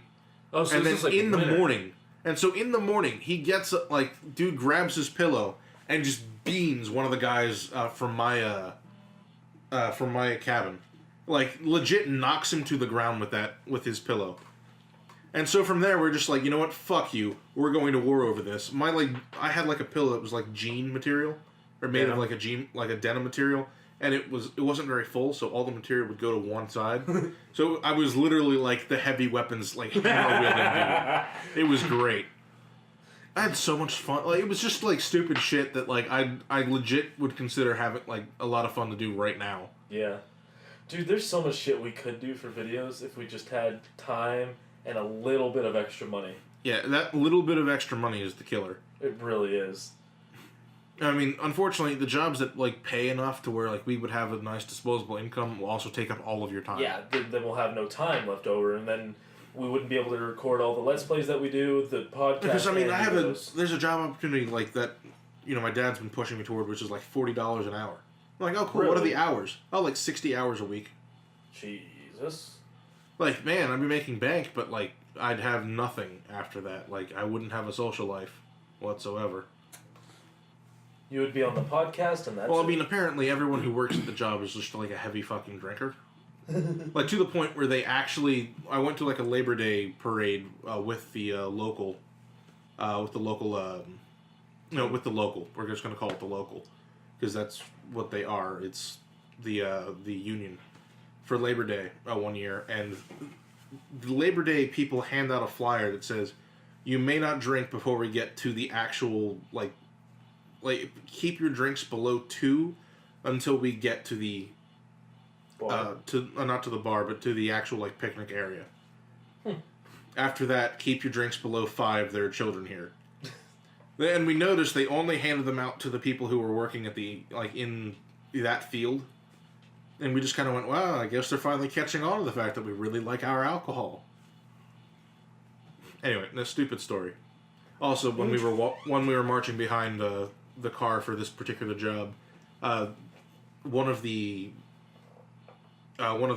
Oh, so And then this is like in the winter. morning, and so in the morning, he gets, dude grabs his pillow and just beans one of the guys from my cabin. Like, legit knocks him to the ground with his pillow. And so from there, we're just like, you know what, fuck you. We're going to war over this. I had, like, a pillow that was, like, jean material, or made of, like, a denim material, and it wasn't very full, so all the material would go to one side. So I was literally, like, the heavy weapons, like, hammer wielding dude. It was great. I had so much fun. Like, it was just, like, stupid shit that, like, I legit would consider having, like, a lot of fun to do right now. Yeah. Dude, there's so much shit we could do for videos if we just had time and a little bit of extra money. Yeah, that little bit of extra money is the killer. It really is. I mean, unfortunately, the jobs that, like, pay enough to where, like, we would have a nice disposable income will also take up all of your time. Yeah, then we'll have no time left over, and then we wouldn't be able to record all the Let's Plays that we do, the podcast. Because, I mean, videos. there's a job opportunity, like, that, my dad's been pushing me toward, which is, like, $40 an hour. I'm like, oh, cool. Really? What are the hours? Oh, like 60 hours a week. Jesus. Like, man, I'd be making bank, but, like, I'd have nothing after that. Like, I wouldn't have a social life whatsoever. You would be on the podcast and that's Well, I mean, apparently everyone who works at the job is just, like, a heavy fucking drinker. Like, to the point where they actually... I went to, like, a Labor Day parade with the local... with the local... with the local. We're just going to call it the local. Because that's what they are. It's the union for Labor Day one year. And the Labor Day people hand out a flyer that says, you may not drink before we get to the actual, like keep your drinks below 2 until we get to the... not to the bar, but to the actual, like, picnic area. After that, keep your drinks below 5. There are children here. And we noticed they only handed them out to the people who were working at the, like, in that field. And we just kind of went, wow, I guess they're finally catching on to the fact that we really like our alcohol. Anyway, no stupid story. Also, when we were marching behind the car for this particular job, one of the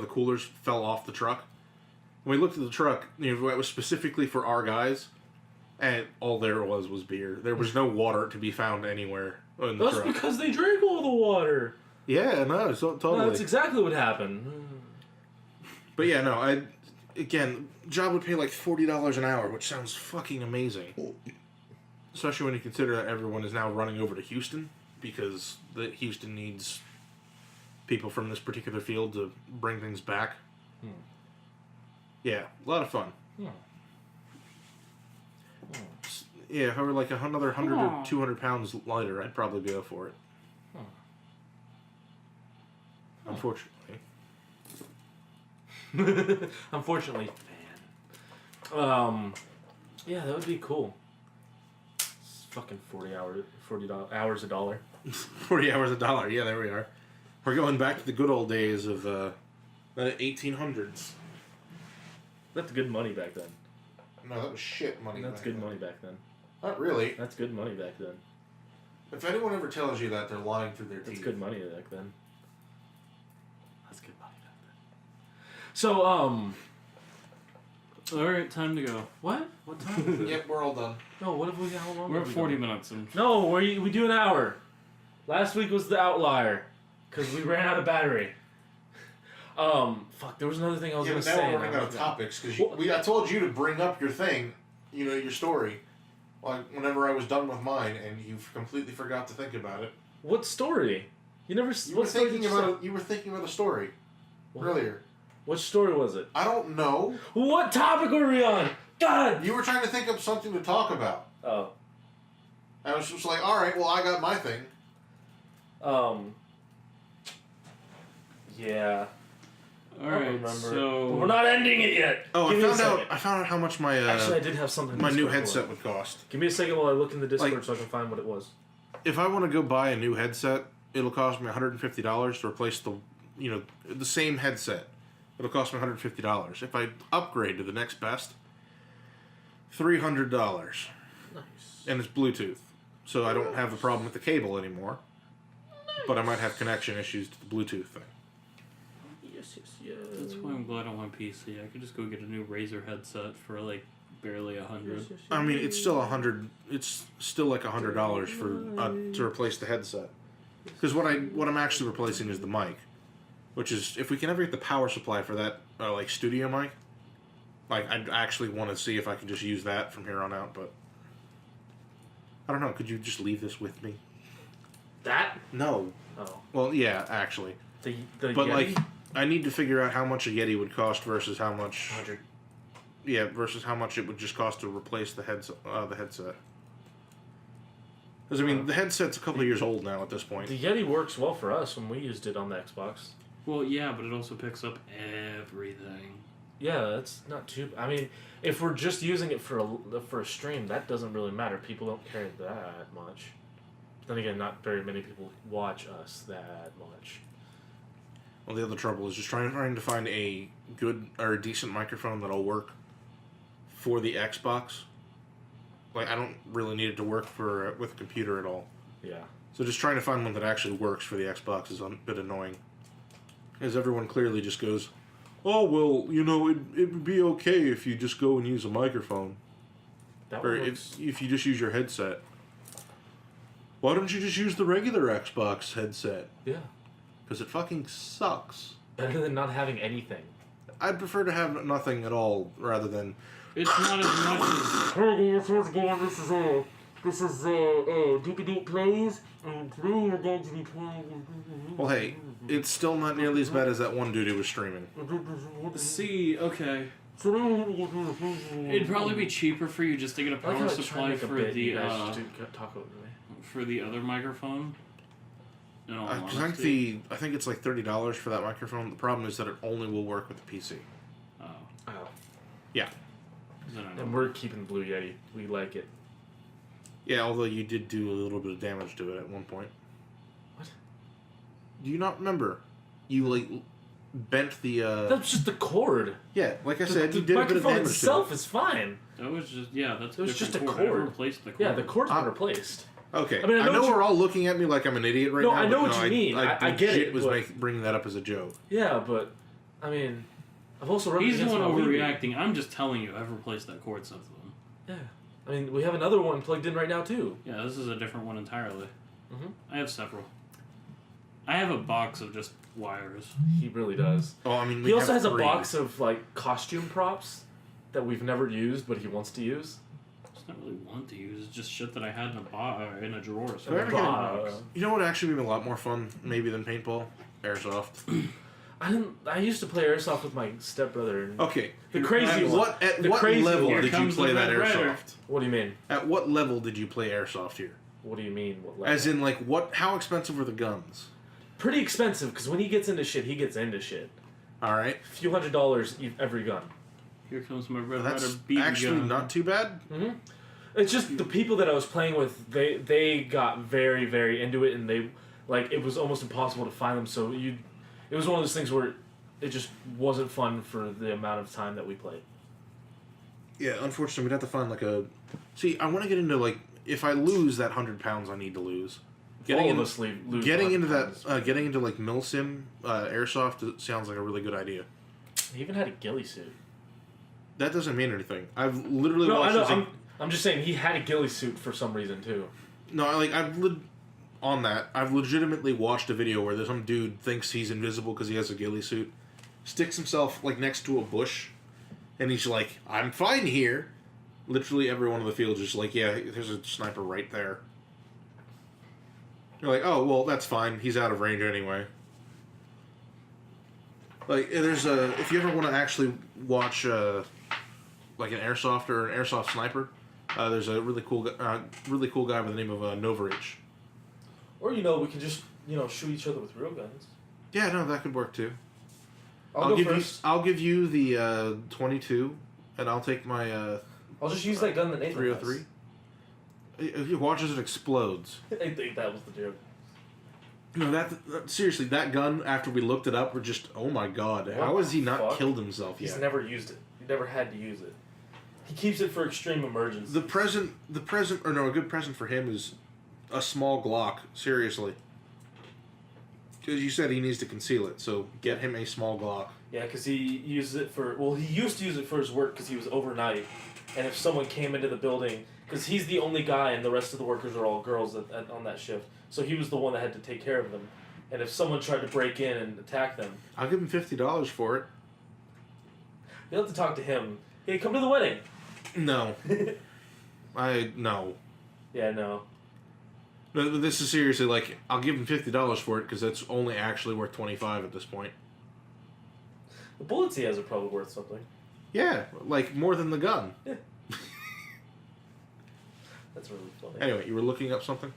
coolers fell off the truck. When we looked at the truck, it was specifically for our guys. And all there was beer. There was no water to be found anywhere in the truck. That's because they drank all the water. Yeah, no, totally. No, that's exactly what happened. But yeah, no, again, job would pay like $40 an hour, which sounds fucking amazing. Especially when you consider that everyone is now running over to Houston, because Houston needs people from this particular field to bring things back. Yeah, a lot of fun. Yeah, if I were like another 100 or 200 pounds lighter, I'd probably go for it. Unfortunately. Unfortunately, man. Yeah, that would be cool. It's fucking $40 hours a dollar. 40 hours a dollar. Yeah, there we are. We're going back to the good old days of the 1800s. That's good money back then. No, that was shit money. That's good money back then. Not really. That's good money back then. If anyone ever tells you that, they're lying through their teeth. That's good money back then. That's good money back then. So, Alright, time to go. what? What time is it? Yep, we're all done. No, what have we got? How long We're have at we 40 done? minutes. No, we do an hour. Last week was the outlier. Because we ran out of battery. Fuck, there was another thing I was going to say. Now we're running out of topics, because I told you to bring up your thing, your story, like whenever I was done with mine, and you completely forgot to think about it. What story? You never... You were thinking about a story earlier. What story was it? I don't know. What topic were we on? God! You were trying to think of something to talk about. Oh. I was just like, alright, well, I got my thing. Yeah. Alright, so... But we're not ending it yet. Oh, Give me a I second. found out how much my Actually, I did have something. my new Discord headset for. would cost. Give me a second while I look in the Discord Like- so I can find what it was. If I want to go buy a new headset, it'll cost me $150 to replace the same headset. It'll cost me $150. If I upgrade to the next best, $300. Nice. And it's Bluetooth, so I don't have the problem with the cable anymore. But I might have connection issues to the Bluetooth thing. Yes. That's why I'm glad I want PC. I could just go get a new Razer headset for like barely $100. I mean, it's still $100. It's still like $100 for to replace the headset. Because what I'm actually replacing is the mic, which is, if we can ever get the power supply for that like studio mic, like I'd actually want to see if I can just use that from here on out. But I don't know. Could you just leave this with me? That? No. Oh. Well, yeah, actually. The But Yeti? like, I need to figure out how much a Yeti would cost versus how much. 100. Yeah, versus how much it would just cost to replace the headset. Because I mean, the headset's a couple of years old now at this point. The Yeti works well for us when we used it on the Xbox. Well, yeah, but it also picks up everything. Yeah, that's not too... I mean, if we're just using it for a stream, that doesn't really matter. People don't care that much. Then again, not very many people watch us that much. Well, the other trouble is just trying to find a good or a decent microphone that'll work for the Xbox. Like, I don't really need it to work with a computer at all. Yeah. So just trying to find one that actually works for the Xbox is a bit annoying. Because everyone clearly just goes, oh, well, you know, it would be okay if you just go and use a microphone. Or if you just use your headset. Why don't you just use the regular Xbox headset? Yeah. Because it fucking sucks. Better than not having anything. I'd prefer to have nothing at all rather than... It's not as much as... Hey guys, how's it going? This is DPD Plays, and today we're going to be playing... Well, hey, it's still not nearly as bad as that one dude who was streaming. See, okay. It'd probably be cheaper for you just to get a power supply for the other microphone. No, I think it's like $30 for that microphone. The problem is that it only will work with the PC. Oh. Yeah. And we're keeping Blue Yeti. We like it. Yeah, although you did do a little bit of damage to it at one point. What? Do you not remember? You, like, bent the, That's just the cord. Yeah, like I said, you did a bit of damage to it. The microphone itself is fine. That was just, yeah, it was just a cord. cord. I replaced the cord. Yeah, the cord's been replaced. Okay, I mean, I know we're all looking at me like I'm an idiot right now. No, I know what you mean. I get it. Was bringing that up as a joke. Yeah, but, I mean, I've also rubbed He's the against one my Wii. overreacting. I'm just telling you, I've replaced that cord since then. Yeah. I mean, we have another one plugged in right now, too. Yeah, this is a different one entirely. Mm-hmm. I have several. I have a box of just wires. He really does. Oh, I mean, he also has a box of, like, costume props that we've never used, but he wants to use. It's not really want to use. It's just shit that I had in a drawer. So you know what actually would be a lot more fun, maybe, than paintball? Airsoft. I used to play airsoft with my stepbrother. Okay. The crazy one. At what level did you play that airsoft? Rider. What do you mean? At what level did you play airsoft here? What do you mean? What level? As in, like, how expensive were the guns? Pretty expensive, because when he gets into shit, he gets into shit. Alright. A few $100s every gun. Here comes my Red That's Rider BB actually gun. not too bad. Mm-hmm. It's just the people that I was playing with, they got very, very into it, and it was almost impossible to find them, so it was one of those things where it just wasn't fun for the amount of time that we played. Yeah, unfortunately, we'd have to find, See, I want to get into, if I lose that 100 pounds I need to lose. Getting into milsim airsoft sounds like a really good idea. He even had a ghillie suit. That doesn't mean anything. I've literally watched I'm just saying he had a ghillie suit for some reason too. No, I've legitimately watched a video where some dude thinks he's invisible because he has a ghillie suit, sticks himself next to a bush, and he's like, "I'm fine here." Literally every one of the fields is just like, "Yeah, there's a sniper right there." You're like, "Oh, well, that's fine. He's out of range anyway." If you ever want to actually watch an airsoft or an airsoft sniper, there's a really cool guy by the name of Novarich. Or we can just shoot each other with real guns. Yeah, no, that could work too. I'll go first. I'll give you the 22, and I'll take my. I'll just use that gun that Nathan 303. He watches it explodes. I think that was the joke. No, seriously, that gun. After we looked it up, we're just, oh my god, how has he not killed himself yet? He's never used it. He never had to use it. He keeps it for extreme emergencies. A good present for him is a small Glock. Seriously, because you said he needs to conceal it, so get him a small Glock. Yeah, because he uses it for. Well, he used to use it for his work because he was overnight, and if someone came into the building, because he's the only guy and the rest of the workers are all girls on that shift, so he was the one that had to take care of them. And if someone tried to break in and attack them, I'll give him $50 for it. You'll have to talk to him. Hey, come to the wedding. No. No. Yeah, no. No, this is seriously I'll give him $50 for it because that's only actually worth $25 at this point. The bullets he has are probably worth something. Yeah, more than the gun. Yeah. That's really funny. Anyway, you were looking up something?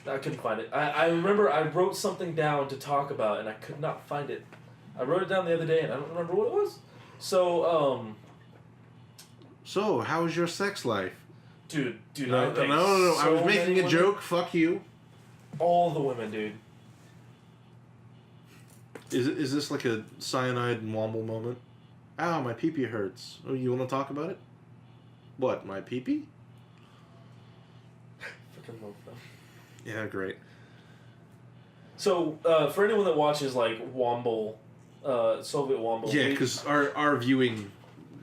I couldn't find it. I remember I wrote something down to talk about, and I could not find it. I wrote it down the other day, and I don't remember what it was. So, how was your sex life? Dude. No. I was making a joke. Fuck you. All the women, dude. Is this like a cyanide and womble moment? Ow, my pee-pee hurts. Oh, you want to talk about it? What, my pee-pee? Fucking love them. Yeah, great. So, for anyone that watches, like, Womble, Soviet Womble... Yeah, because our viewing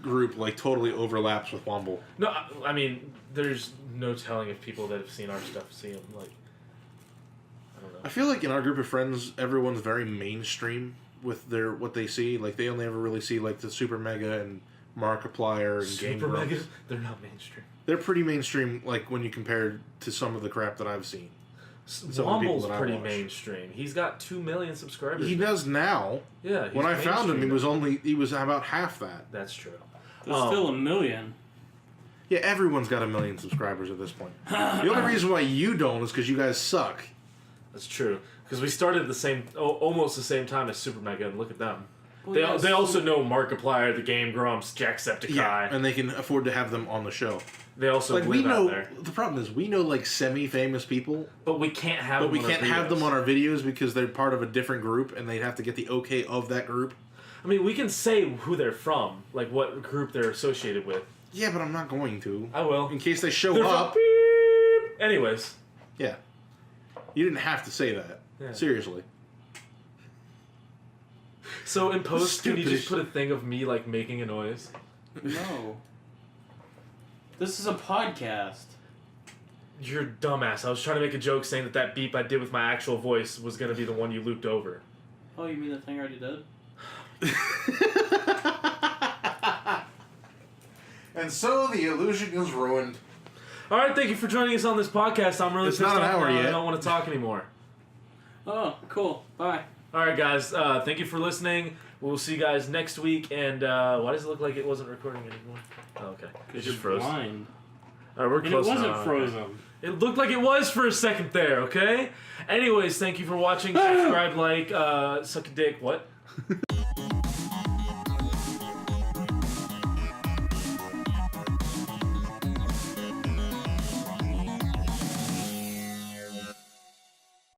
group, like, totally overlaps with Womble. No, I mean, there's no telling if people that have seen our stuff see them, like... I don't know. I feel like in our group of friends, everyone's very mainstream with what they see. Like, they only ever really see, like, the Super Mega and Markiplier and Game Super Grumps. Mega? They're not mainstream. They're pretty mainstream, like, when you compare to some of the crap that I've seen. Womble's pretty mainstream. He's got 2 million subscribers. He does now. Yeah. When I found him, he was about half that. That's true. There's still 1 million. Yeah, everyone's got 1 million subscribers at this point. The only reason why you don't is because you guys suck. That's true. Because we started at almost the same time as Super Mega, and look at them. Well, They also know Markiplier, the Game Grumps, Jacksepticeye. Yeah, and they can afford to have them on the show. They also Like, live we know, out there. the problem is we know, like, semi-famous people, But we can't have but them we can't have videos. them on our videos because they're part of a different group, and they'd have to get the okay of that group. I mean, we can say who they're from, like what group they're associated with. Yeah, but I'm not going to. I will. In case they show They're up. from beep. Anyways. Yeah. You didn't have to say that. Yeah. Seriously. So in post, can you Stupid just put a thing of me, like, making a noise? No. This is a podcast. You're a dumbass. I was trying to make a joke saying that beep I did with my actual voice was going to be the one you looped over. Oh, you mean the thing I already did? And so the illusion is ruined. All right, thank you for joining us on this podcast. I'm really It's pissed not an off hour now. yet. I don't want to talk anymore. Oh, cool. Bye. All right, guys. Thank you for listening. We'll see you guys next week. And why does it look like it wasn't recording anymore? Oh, okay. It just froze. Blind. All right, we're And it close wasn't now. frozen. It looked like it was for a second there, okay? Anyways, thank you for watching. Subscribe, like, suck a dick. What?